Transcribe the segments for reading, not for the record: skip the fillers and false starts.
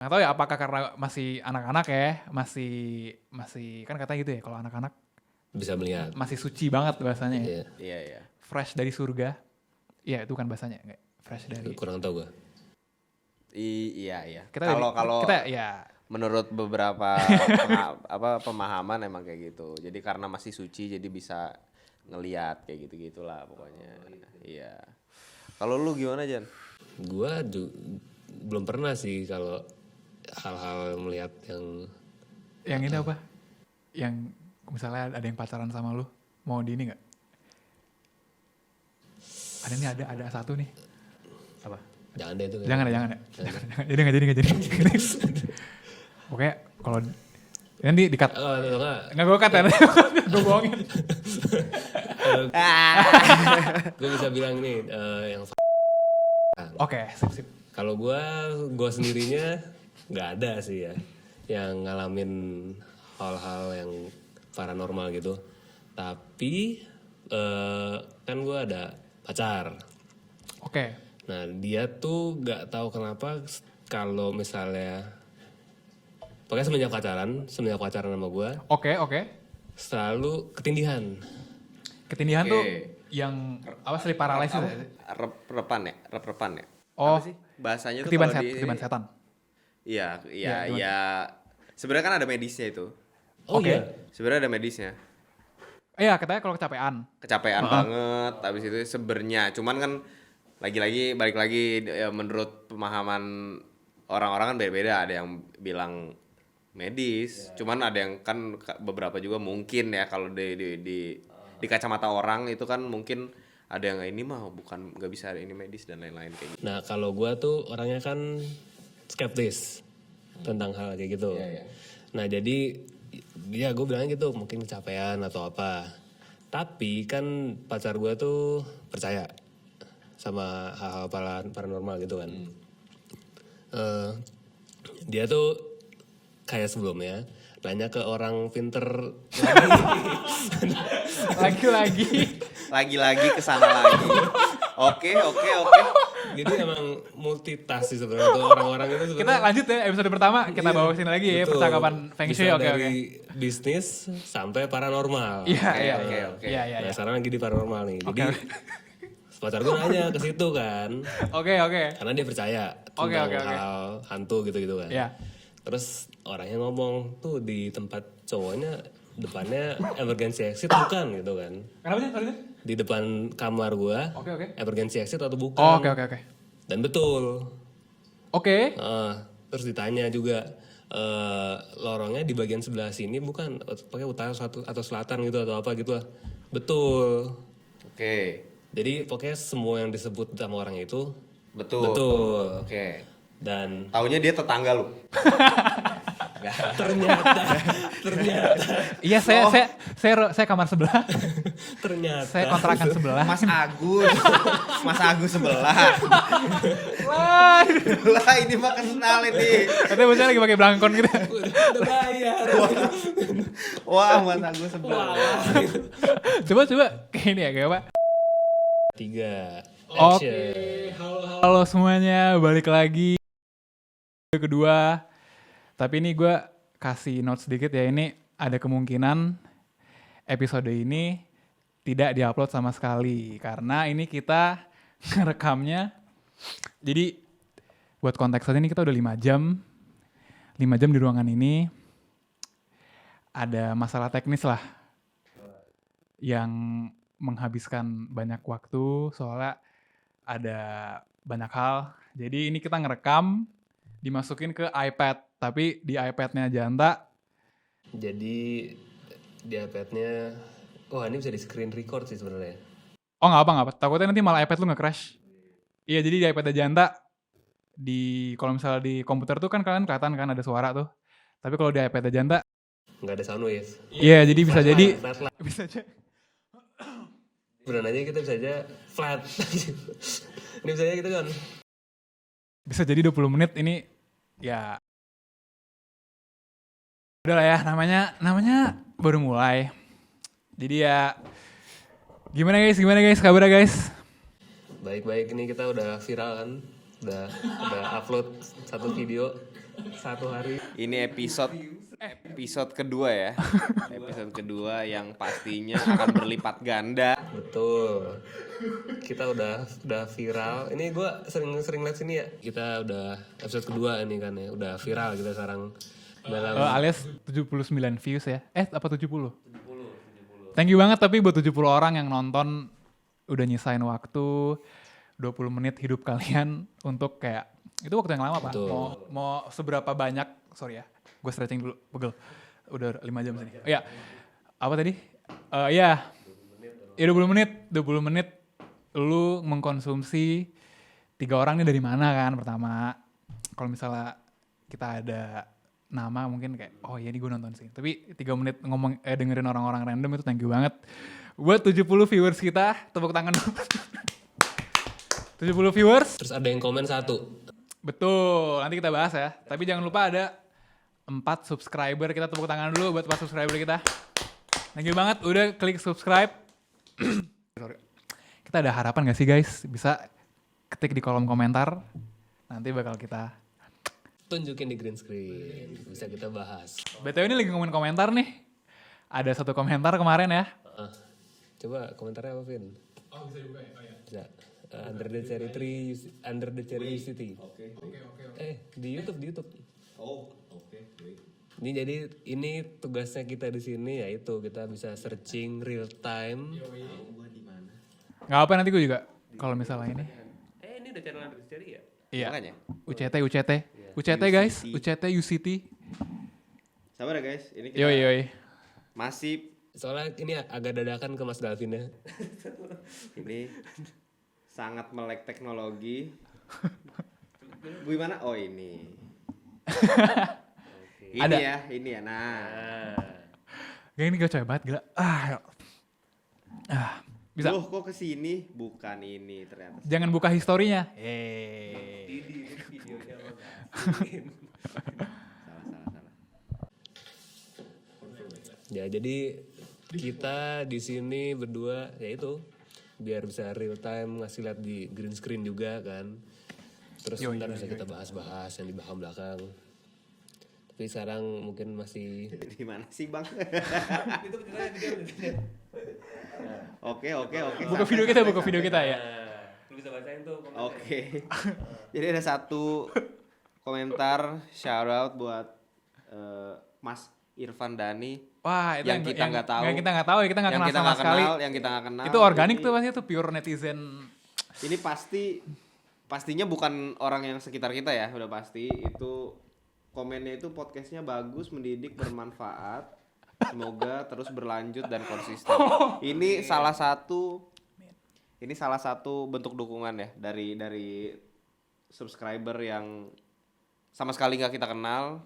Nggak tahu ya apakah karena masih anak-anak ya, masih kan katanya gitu ya kalau anak-anak Bisa melihat. masih suci banget bahasanya ya. Iya. Iya, iya. Fresh dari surga. Iya itu kan bahasanya, enggak fresh dari. Kurang tahu gue. Iya, iya. Kita ya menurut beberapa pemahaman emang kayak gitu. Jadi karena masih suci jadi bisa ngelihat kayak gitu-gitulah pokoknya. Iya. Kalau lu gimana, Jan? Gue belum pernah sih kalau hal-hal melihat yang ini apa? Yang misalnya ada yang pacaran sama lu, mau di ini nggak? Ada satu nih. Apa? jangan deh itu. Jangan. Jadi nggak jadi. Oke, kalau nanti di-cut. Nggak gue cut ya, gue bohongin. Gue bisa bilang nih yang Oke, sip. kalau gue sendirinya nggak ada sih ya yang ngalamin hal-hal yang paranormal gitu. Tapi kan gue ada pacar. Oke. Nah dia tuh nggak tahu kenapa kalau misalnya pokoknya semenjak pacaran sama gue Oke. selalu ketindihan. Ketindihan tuh yang apa sleep paralysis ya? Repan ya? Oh, Apa sih? Bahasanya tuh ketiban kalau setan. Iya. Sebenarnya kan ada medisnya itu. Oh Oke. iya. Sebenarnya ada medisnya. Iya, katanya kalau kecapean. Banget, habis itu sebenarnya. Cuman kan lagi-lagi balik lagi ya, menurut pemahaman orang-orang kan beda-beda. Ada yang bilang medis, cuman ada yang kan beberapa juga mungkin ya kalau di kacamata orang itu kan mungkin ada yang ini mah bukan nggak bisa ini medis dan lain-lain kayak gitu. Nah kalau gue tuh orangnya kan skeptis tentang hal kayak gitu. Nah jadi ya gue bilang gitu mungkin kecapean atau apa. Tapi kan pacar gue tuh percaya sama hal-hal paranormal gitu kan. Dia tuh kayak sebelumnya nanya ke orang pinter Lagi-lagi kesana lagi. Oke. Jadi emang multitask sih sebenarnya tuh orang-orang itu sebenarnya. Kita lanjut ya episode pertama, kita bawa sini lagi ya percakapan Feng Shui. Bisa Oke. dari bisnis sampai paranormal. Iya. Nah sekarang lagi di paranormal nih. Jadi pacar gue nanya ke situ kan. Oke. Karena dia percaya tentang hal hantu gitu-gitu kan. Iya. Terus orangnya ngomong tuh di tempat cowoknya depannya emergency exit bukan gitu kan. Kenapa sih? Sorry. Di depan kamar gua. Oke. Emergency exit atau bukan. Oh, oke. Dan betul. Oke. Terus ditanya juga lorongnya di bagian sebelah sini bukan pakai utara atau selatan gitu atau apa gitu lah. Betul. Oke. Jadi pokoknya semua yang disebut sama orang itu Betul. Oke. Dan taunya dia tetangga lu. ternyata Iya, saya kamar sebelah. ternyata Saya kontrakan sebelah. Mas Agus sebelah. Lah ini mah kenal ini. Katanya bocah lagi pakai belangkon gitu. udah bayar. Wah, Mas Agus sebelah. Coba kayak ini ya, kayak apa? 3 Oke. action. Halo semuanya, balik lagi kedua. Tapi ini gue kasih note sedikit ya, ini ada kemungkinan episode ini tidak diupload sama sekali karena ini kita ngerekamnya. Jadi buat konteks ini kita udah 5 jam di ruangan ini. Ada masalah teknis lah yang menghabiskan banyak waktu soalnya ada banyak hal. Jadi ini kita ngerekam dimasukin ke iPad, tapi di iPad-nya Janta. Jadi di iPad-nya, ini bisa di screen record sih sebenarnya. Oh nggak apa, takutnya nanti malah iPad lu nge-crash. Iya, jadi di iPad-nya Janta, kalau misalnya di komputer tuh kan kalian kelihatan kan ada suara tuh. Tapi kalau di iPad-nya Janta, nggak ada sound wave. iya jadi bisa jadi. Bisa aja. Beneran aja kita bisa aja flat. Ini bisa aja gitu kan. Bisa jadi 20 menit ini ya. Udah lah ya, namanya baru mulai. Jadi ya gimana guys kabarnya guys? Baik-baik, ini kita udah viral kan. Udah upload satu video. Satu hari. Ini episode kedua ya. Episode kedua yang pastinya akan berlipat ganda. Betul. Kita udah viral. Ini gue sering lihat sini ya. Kita udah episode kedua ini kan ya. Udah viral kita sekarang dalam Alias 79 views ya. Apa 70? 70. Thank you banget tapi buat 70 orang yang nonton udah nyisain waktu 20 menit hidup kalian untuk kayak itu waktu yang lama Pak. Mau seberapa banyak, sorry ya. Gue stretching dulu, pegel. Udah 5 jam sini. Oh ya. Apa tadi? Ya 20 menit lu mengkonsumsi 3 orang ini dari mana kan pertama. Kalau misalnya kita ada nama mungkin kayak oh iya ini gue nonton sih. Tapi 3 menit dengerin orang-orang random itu thank you banget. Buat 70 viewers kita, tepuk tangan dulu. 70 viewers. terus ada yang komen 1. Betul, nanti kita bahas ya. Tapi jangan lupa ada 4 subscriber. Kita tepuk tangan dulu buat 4 subscriber kita. Thank you banget udah klik subscribe. Sorry. Kita ada harapan gak sih guys? Bisa ketik di kolom komentar. Nanti bakal kita Tunjukin di green screen. Bisa kita bahas. BTW ini lagi ngomongin komentar nih. Ada 1 komentar kemarin ya. Coba komentarnya apa, Vin? Oh bisa juga ya? Oh ya. Bisa. Under the cherry tree, under the cherry city. Oke. Di YouTube. Oh, oke. Ini jadi ini tugasnya kita di sini yaitu kita bisa searching real time. Gak apa nanti gue juga. Kalau misalnya ini. Ini udah channel under the cherry ya? Iya. Makanya. UCT guys. UCT UCT. Sabar ya guys, ini kita Yoi. masih Soalnya ini agak dadakan ke Mas Galvin ya. ini sangat melek teknologi. Gimana? Oh ini. Ini Ada. ya. Nah. Gak ini gak banget gila. Bisa. Loh kok kesini? Bukan ini ternyata. Jangan buka historinya. Salah. Ya jadi kita di sini berdua yaitu biar bisa real time ngasih lihat di green screen juga kan. Terus ntar bisa kita bahas-bahas yang di belakang. Tapi sekarang mungkin masih Di mana sih bang? Oke. Buka video kita ya. Lu bisa bacain tuh. Oke. Jadi ada 1 komentar shout out buat Mas Irfan Dani. Wah, itu yang kita nggak tahu. Yang kita nggak tahu ya, kita nggak kenal sama sekali. Yang kita nggak kenal. Itu organik tuh pasti itu pure netizen. Ini pastinya bukan orang yang sekitar kita ya, udah pasti. Itu komennya itu podcastnya bagus, mendidik, bermanfaat. Semoga terus berlanjut dan konsisten. Ini salah satu bentuk dukungan ya dari subscriber yang sama sekali nggak kita kenal,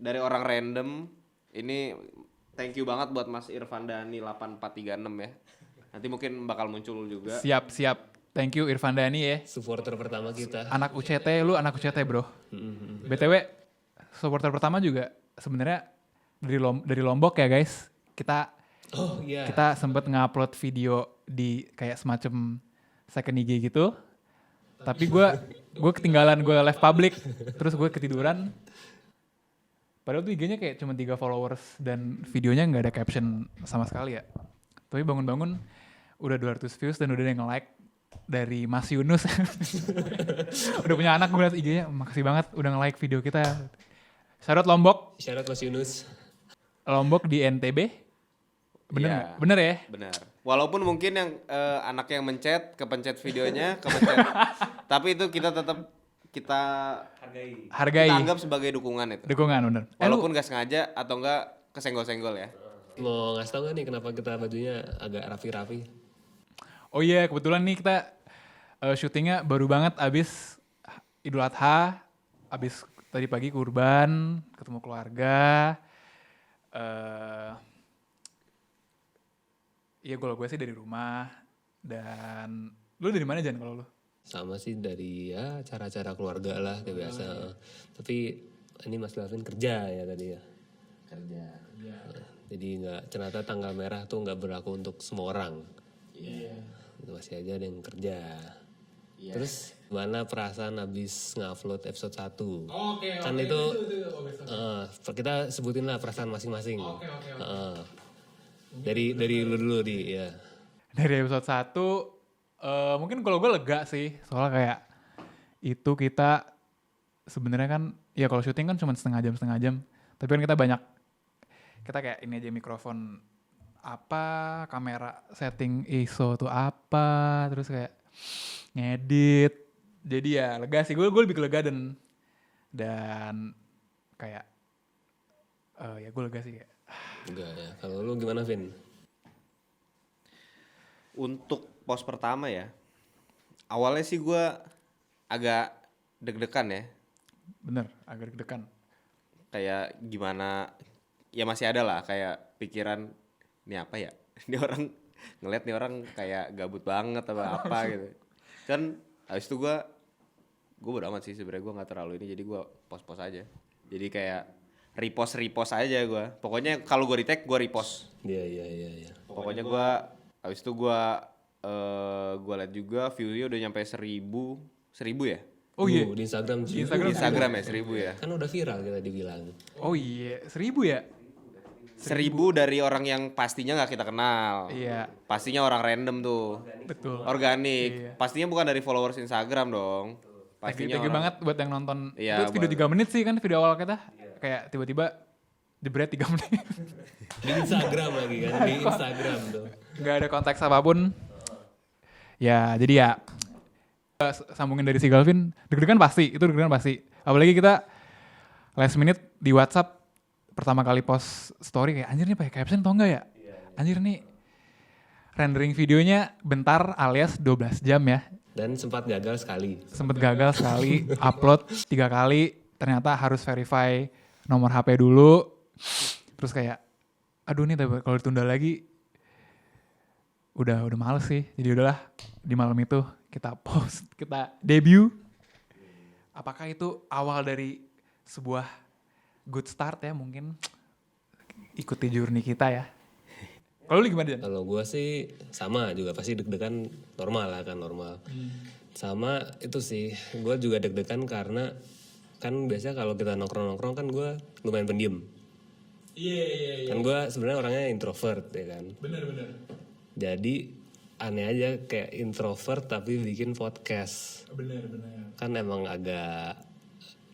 dari orang random. Ini thank you banget buat Mas Irfan Dani 8436 ya. Nanti mungkin bakal muncul juga. Siap. Thank you Irfan Dani ya. supporter pertama kita. Anak UCT, lu anak UCT bro. BTW, supporter pertama juga sebenarnya dari Lombok ya guys. Kita sempet ngupload video di kayak semacam second IG gitu. Tapi gue ketinggalan, gue live public. Terus gue ketiduran. Padahal tuh IG-nya kayak cuma 3 followers dan videonya nggak ada caption sama sekali ya. Tapi bangun-bangun udah 200 views dan udah ada yang nge-like dari Mas Yunus. Udah punya anak, gue liat IG-nya, makasih banget udah nge-like video kita. Shout out Lombok. Shout out Mas Yunus. Lombok di NTB. Bener ya? Bener. Walaupun mungkin yang anak yang kepencet videonya, kepencet. Tapi itu kita tetap kita hargai. Kita anggap sebagai dukungan itu. Dukungan bener. Walaupun gak sengaja atau enggak kesenggol-senggol ya. Mau ngasih tau gak nih kenapa kita bajunya agak rapi-rapi? Oh iya, kebetulan nih kita syutingnya baru banget abis Idul Adha, abis tadi pagi kurban, ketemu keluarga. Iya kalau gue sih dari rumah. Dan lu dari mana Jan kalau lu? Sama sih dari ya cara-cara keluarga lah kayak biasa. Tapi ini Mas Galvin kerja ya tadi ya. Kerja. Jadi nggak, ternyata tanggal merah tuh nggak berlaku untuk semua orang. Masih aja ada yang kerja. Terus Gimana perasaan habis ngupload episode 1. Oke, Kan itu kita sebutin lah perasaan masing-masing. Oke. Dari lu dulu di ya. Dari episode 1 mungkin kalau gue lega sih, soalnya kayak itu kita sebenarnya kan ya kalau syuting kan cuma setengah jam, tapi kan kita kayak ini aja mikrofon apa, kamera setting ISO tuh apa, terus kayak ngedit. Jadi ya lega sih, gue lebih lega dan kayak ya gue lega sih kayak. Enggak ya. Kalau lu gimana, Vin? Untuk pos pertama ya, awalnya sih gue agak deg-degan ya. Bener, agak deg-degan. Kayak gimana, ya masih ada lah kayak pikiran, ini apa ya? Ini orang ngeliat nih orang kayak gabut banget apa gitu. Kan habis itu gue bodo amat sih sebenarnya, gue nggak terlalu ini, jadi gue post aja. Jadi kayak repost aja gue. Pokoknya kalau gue retag gue repost. Iya. Pokoknya gue habis itu gue liat juga view-nya udah nyampe 1000 ya. Oh iya, Di Instagram. Di Instagram ya 1000 ya. Kan udah viral kita dibilang. oh iya, 1000 ya? 1000 dari orang yang pastinya nggak kita kenal. Iya, Pastinya orang random tuh. betul. Organik. Iya. Pastinya bukan dari followers Instagram dong. Pastinya Thank you banget buat yang nonton. Iya, Itu video 3 menit sih kan video awal kita. Kayak tiba-tiba jebret 3 menit. Di Instagram lagi kan, di Instagram tuh. Gak ada konteks apapun. Ya, jadi ya sambungin dari si Galvin, deg-degan pasti. Apalagi kita last minute di WhatsApp pertama kali post story kayak anjir nih pakai caption atau enggak ya? Anjir nih rendering videonya bentar alias 12 jam ya. Dan sempat gagal sekali. Upload 3 kali, ternyata harus verify nomor HP dulu. Terus kayak aduh nih kalau ditunda lagi udah males sih. Jadi udahlah, di malam itu kita post, kita debut. Apakah itu awal dari sebuah good start ya, mungkin ikuti journey kita ya. Kalau lu gimana, Jan? Kalau gue sih sama juga, pasti deg-degan normal. Sama itu sih, gue juga deg-degan karena kan biasanya kalau kita nongkrong kan gue lumayan pendiam. Iya. Kan gue sebenarnya orangnya introvert ya kan. Bener. Jadi aneh aja kayak introvert tapi bikin podcast. Bener. Kan emang agak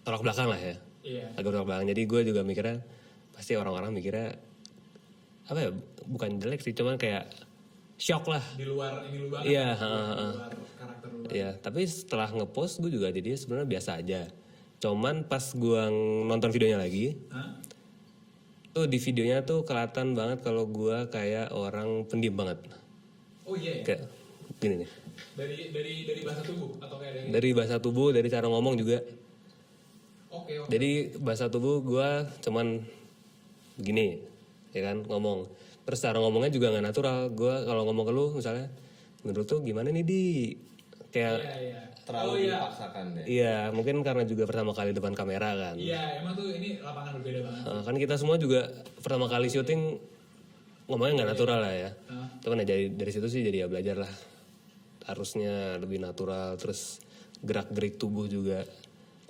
tolak belakang lah ya. Iya. Agak tolak belakang. Jadi gue juga mikirnya, pasti orang-orang mikirnya apa ya, bukan jelek sih, cuman kayak shock lah. Di luar ini lu banget. Iya, luar karakter lu. Iya, tapi setelah ngepost gue juga jadi sebenarnya biasa aja. Cuman pas gue nonton videonya lagi, tuh di videonya tuh kelihatan banget kalau gue kayak orang pendiam banget. Oh iya. Kayak gini nih. Dari bahasa tubuh atau kayak Dari bahasa tubuh, dari cara ngomong juga. Oke. Jadi bahasa tubuh gue cuman gini, ya kan, ngomong. Terus cara ngomongnya juga nggak natural. Gue kalau ngomong ke lu misalnya, menurut tuh gimana nih di kayak Terlalu dipaksakan deh. iya, mungkin karena juga pertama kali depan kamera kan. Iya, emang tuh ini lapangan berbeda banget. Kan kita semua juga pertama kali syuting ngomongnya nggak natural lah ya. Cuman ya dari situ sih jadi ya belajar lah. Harusnya lebih natural, terus gerak-gerik tubuh juga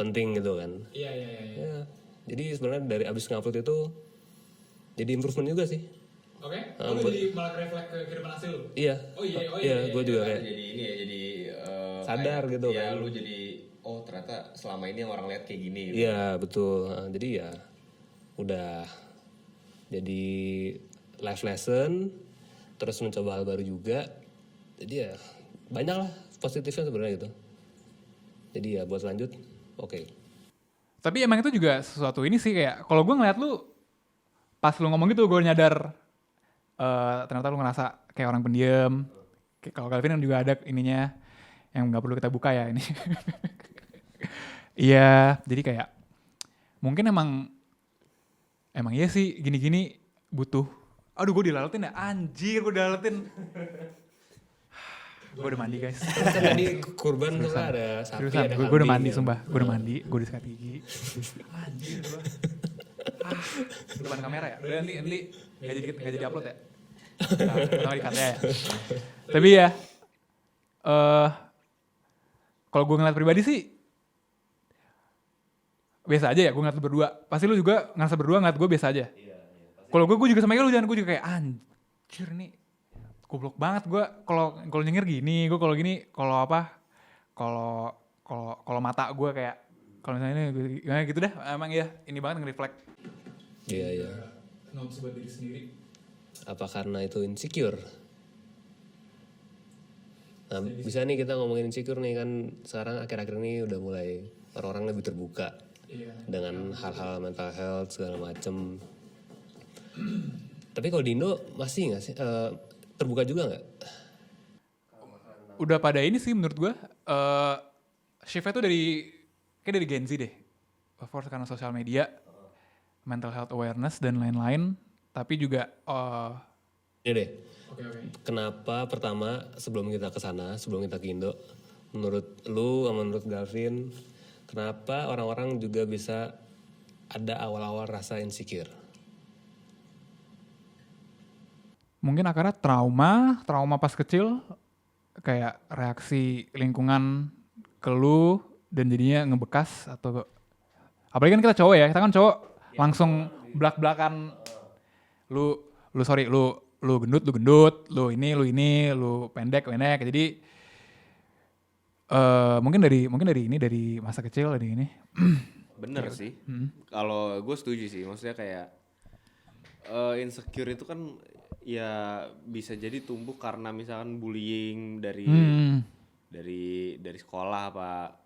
penting gitu kan. Iya. Ya, jadi sebenarnya dari abis ngupload itu jadi improvement juga sih. Oke. Lu jadi malah refleks ke kiriman hasil lu. Iya. Oh iya. Iya, gue juga kayak Jadi ini ya, jadi sadar kayak, gitu ya, kan. lu jadi ternyata selama ini yang orang lihat kayak gini gitu. Iya betul. Jadi ya udah jadi life lesson, terus mencoba hal baru juga. Jadi ya banyak lah positifnya sebenarnya gitu. Jadi ya buat lanjut, oke. Tapi emang itu juga sesuatu ini sih, kayak kalau gue ngeliat lu pas lu ngomong gitu gue nyadar ternyata lu ngerasa kayak orang pendiam. Kalau Calvin kan juga ada ininya yang nggak perlu kita buka ya ini. Iya, jadi kayak mungkin emang iya sih gini-gini butuh. Aduh, gue dilaletin ya, anjir gue dilaletin. Gue udah mandi guys. Kan tadi kurban tuh kan ada sapi, Seriusan, ada gue udah kambing, mandi kan. sumpah. Gue udah mandi, gue udah sikat gigi. Anjir gue. Depan kamera ya? Udah nanti gak jadi upload ya? Nah, di ya. Tapi ya, Kalau gue ngeliat pribadi sih biasa aja ya, gue ngeliat lu berdua. Pasti lu juga ngerasa berdua ngeliat gue biasa aja. Kalau gue juga sama kayak lu, jangan gue juga kayak anjir nih goblok banget gue kalau nyengir gini, gue kalau gini kalau apa kalau kalau mata gue kayak kalau misalnya ini gimana gitu dah, emang ya ini banget nge-reflect. Iya. Notes buat diri sendiri. Apa karena itu insecure? Nah, bisa nih kita ngomongin insecure nih kan sekarang akhir-akhir ini udah mulai orang-orang lebih terbuka dengan hal-hal mental health segala macem. Tapi kalau di Indo masih nggak sih terbuka juga nggak? Udah pada ini sih menurut gue shiftnya tuh kayak dari Gen Z deh. Of course karena sosial media, mental health awareness dan lain-lain. Tapi juga Ini deh. Kenapa pertama sebelum kita ke sana, sebelum kita ke Indo, menurut lu sama menurut Galvin, kenapa orang-orang juga bisa ada awal-awal rasa insecure? mungkin akarnya trauma pas kecil, kayak reaksi lingkungan ke lu dan jadinya ngebekas atau apalagi kan kita cowok ya, kita kan cowok langsung belak-belakan lu sorry lu gendut, lu ini, lu pendek. Jadi mungkin dari masa kecil dari ini. Bener sih. Kalau gue setuju sih, maksudnya kayak insecure itu kan ya bisa jadi tumbuh karena misalkan bullying dari sekolah apa.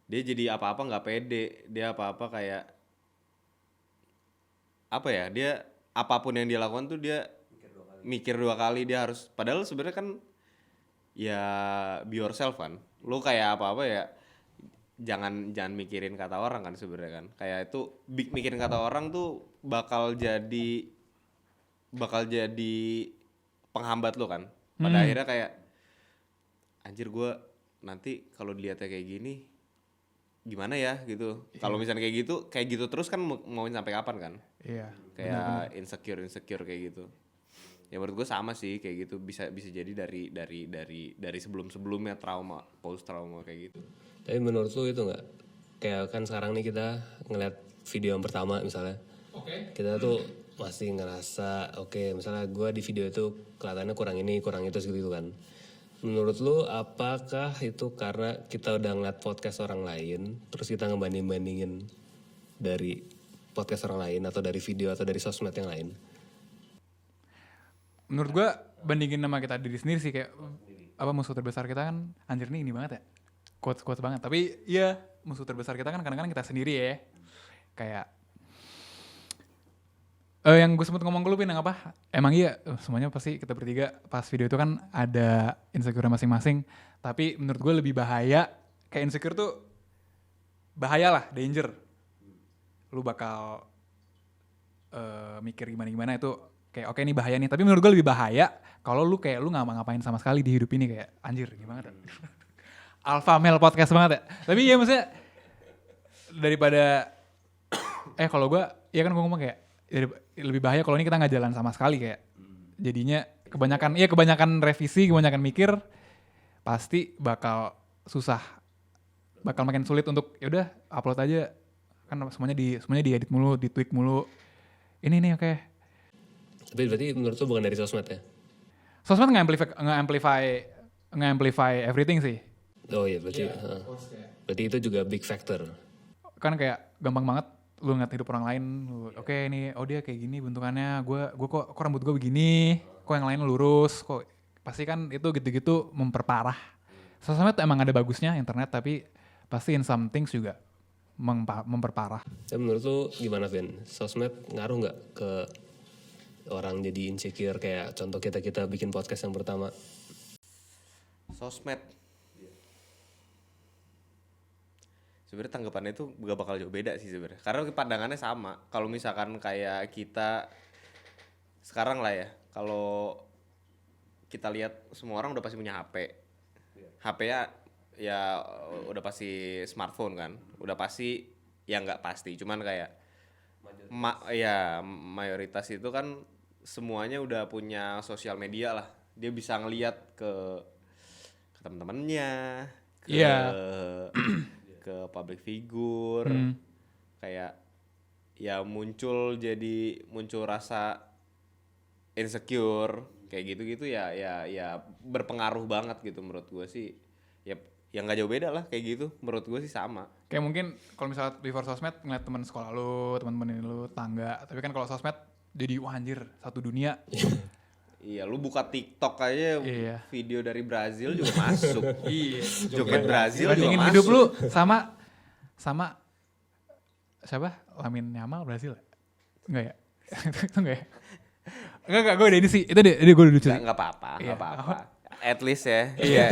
Dia jadi apa-apa nggak pede, dia apa-apa kayak apa ya, dia apapun yang dia lakukan tuh dia mikir dua kali, dia harus, padahal sebenarnya kan ya be yourself kan, lu kayak apa-apa ya jangan mikirin kata orang kan sebenarnya kan, kayak itu mikirin kata orang tuh bakal jadi penghambat lu kan, pada akhirnya kayak anjir gue nanti kalau dilihatnya kayak gini gimana ya gitu. Kalau misalnya kayak gitu terus kan mau sampai kapan kan? Iya. Kayak insecure kayak gitu. Ya menurut gue sama sih kayak gitu, bisa jadi dari sebelumnya trauma, post trauma kayak gitu. Tapi menurut lu itu nggak? Kayak kan sekarang nih kita ngeliat video yang pertama misalnya, kita tuh masih ngerasa oke, misalnya gue di video itu kelihatannya kurang ini, kurang itu segitu kan. Menurut lu apakah itu karena kita udah ngeliat podcast orang lain, terus kita ngebanding-bandingin dari podcast orang lain atau dari video atau dari sosmed yang lain? Menurut gue bandingin sama kita diri sendiri sih, kayak apa musuh terbesar kita kan anjir nih ini banget ya, quotes banget. Tapi iya musuh terbesar kita kan kadang-kadang kita sendiri ya. Kayak yang gue sempet ngomong ke lu Pin, yang apa? Emang iya, semuanya pasti kita bertiga pas video itu kan ada insecure masing-masing. Tapi menurut gue lebih bahaya, kayak insecure tuh bahaya lah, danger. Lu bakal mikir gimana itu kayak oke ini bahaya nih. Tapi menurut gue lebih bahaya kalau lu kayak lu nggak ngapain sama sekali di hidup ini, kayak anjir gimana ya? Alpha male podcast banget ya. Tapi ya maksudnya daripada kalau gue, ya kan gue ngomong kayak lebih bahaya kalau ini kita nggak jalan sama sekali, kayak jadinya kebanyakan revisi, kebanyakan mikir, pasti bakal susah, bakal makin sulit untuk ya udah upload aja kan, semuanya diedit mulu, ditweak mulu, ini nih oke. Tapi berarti menurut lu bukan dari sosmed ya? Sosmed nge-amplify everything sih. Oh iya berarti berarti itu juga big factor. Kan kayak gampang banget lu ngeliat hidup orang lain, oke ini dia kayak gini bentukannya, gue kok rambut gue begini, kok yang lain lurus, kok pasti kan itu gitu-gitu memperparah. Sosmed emang ada bagusnya internet, tapi pasti in some things juga memperparah. Ya menurut lu gimana Vin? Sosmed ngaruh nggak ke orang jadi insecure, kayak contoh kita bikin podcast yang pertama? Sosmed sebenarnya tanggapannya itu gak bakal jauh beda sih sebenarnya, karena pandangannya sama. Kalau misalkan kayak kita sekarang lah ya, kalau kita lihat semua orang udah pasti punya HP. HP-nya ya udah pasti smartphone kan, udah pasti, ya nggak pasti, cuman kayak mayoritas itu kan semuanya udah punya sosial media lah. Dia bisa ngelihat ke teman-temannya, Iya. ke public figure. Kayak ya muncul rasa insecure kayak gitu-gitu ya berpengaruh banget gitu menurut gue sih. Ya yang nggak jauh beda lah kayak gitu menurut gue sih sama. Kayak mungkin kalau misalnya before sosmed ngeliat teman sekolah lu, teman-teman lu, tangga. Tapi kan kalau sosmed jadi wah anjir satu dunia. Iya, lu buka TikTok aja Iya. video dari Brazil juga masuk. Iya. Joget Brazil juga Bandingin masuk. hidup lu sama siapa? Lamine Yamal Brazil. Enggak ya? Itu enggak ya? Enggak, gue udah ini sih. Itu gue udah lucu. Nggak apa-apa, Iya. nggak apa-apa. At least ya. Iya.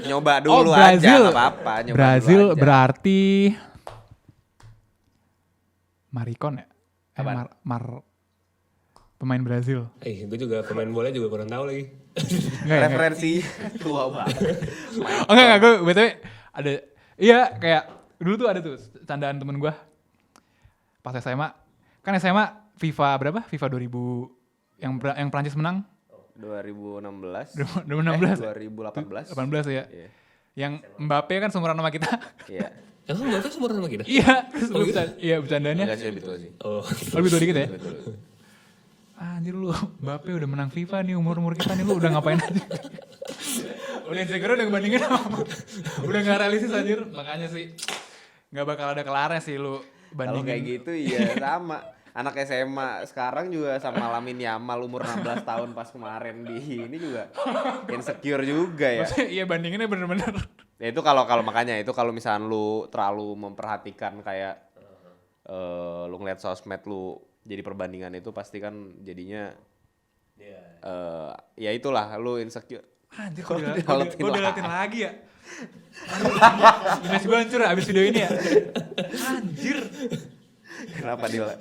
Nyoba dulu aja, nggak apa-apa. Nyoba Brazil dulu aja. berarti Maricon ya? Apaan? Pemain Brazil. Gue juga pemain bola juga kurang tahu lagi. Enggak ya? Referensi tua banget. Oh enggak, gue BTW ada, iya kayak dulu tuh ada tuh candaan temen gue pas SMA. Kan SMA FIFA berapa? FIFA 2000 yang Prancis menang 2016. 2016 2018. 18 ya. Iya. Yang Mbappe kan seumuran sama kita. Iya. Emang Mbappe seumuran sama kita? Iya, iya bercandanya. Enggak sih lebih tua sih. Oh. Lebih tua dikit ya. Betul. Anjir lu, Mbappe udah menang FIFA nih, umur kita nih lu udah ngapain aja. Udah insecure udah ngebandingin sama. Udah gak realistis anjir, makanya sih gak bakal ada kelarnya sih lu bandingin. Kalau kayak gitu iya sama. Anak SMA sekarang juga sama Lamine Yamal umur 16 tahun pas kemarin di ini juga insecure juga ya. Maksudnya iya bandinginnya bener-bener. Ya itu kalau makanya itu kalau misalnya lu terlalu memperhatikan kayak lu ngeliat sosmed lu jadi perbandingan itu pasti kan jadinya ya itulah lu insecure. Anjir Kok gue dilatin udah latin lagi ya. Image gue hancur abis video ini ya. Anjir. Kenapa dia?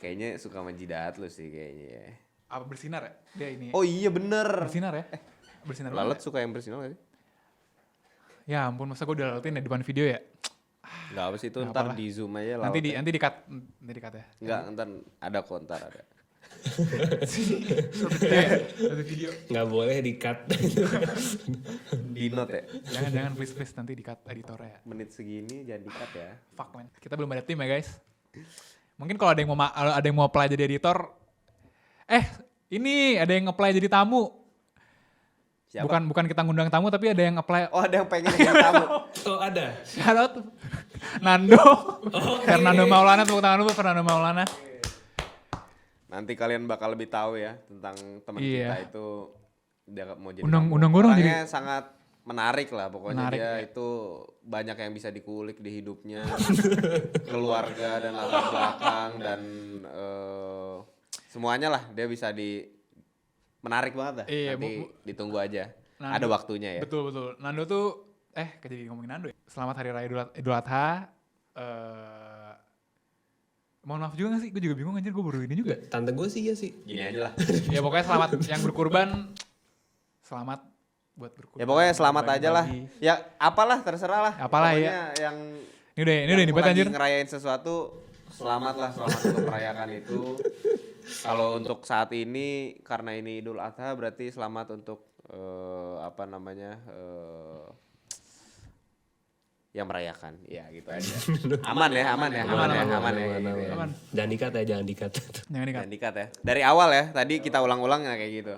Kayaknya suka menjidat lu sih kayaknya. Apa bersinar ya? Dia ini. Oh iya bener. Bersinar ya? Bersinar. Lalat banget. suka yang bersinar gak sih? Ya ampun, masa gue udah latin ya depan video ya? Gak apa sih itu Nggak ntar apalah. di zoom aja lah. Nanti di cut ya. Enggak ntar ada kok ntar ada. Satu video. Nggak boleh di-cut. Di note ya. Jangan please nanti di cut editornya ya. Menit segini jangan di cut ya. Fuck man. Kita belum ada tim ya guys. Mungkin kalau ada yang mau apply jadi editor, ini ada yang apply jadi tamu. Siapa? Bukan kita ngundang tamu tapi ada yang apply. Oh ada yang pengen jadi tamu. Oh ada. Shout out Nando. Fernando Maulana, tepuk tangan dulu Fernando Maulana. Nanti kalian bakal lebih tahu ya tentang teman Iya. kita itu dia mau jadi Undang tamu. gue dong Orangnya sangat menarik lah pokoknya Menarik, dia ya. itu banyak yang bisa dikulik di hidupnya, keluarga dan latar belakang dan semuanya lah dia bisa menarik banget lah. Iya, Nanti ditunggu aja. Nando, Ada waktunya ya. Betul. Nando tuh jadi ngomongin Nando ya. Selamat Hari Raya Idul Adha. Mohon maaf juga gak sih? Gue juga bingung anjir, gue baru ini juga. Tante gue sih iya sih. Gini aja lah. Ya pokoknya selamat yang berkurban. Selamat buat berkurban. Ya pokoknya selamat aja lah. Bagi-bagi. Ya apalah terserah lah. Apalah pokoknya ya. yang Ini udah lagi anjir. ngerayain sesuatu selamat untuk merayakan itu. Kalau untuk saat ini karena ini Idul Adha berarti selamat untuk yang merayakan. Ya gitu aja. Aman ya. Aman. Gitu ya. Aman. Jangan di-cut ya, jangan di-cut. Jangan dikat. Dan dikat ya. Dari awal ya. Tadi kita ulang-ulang ya kayak gitu.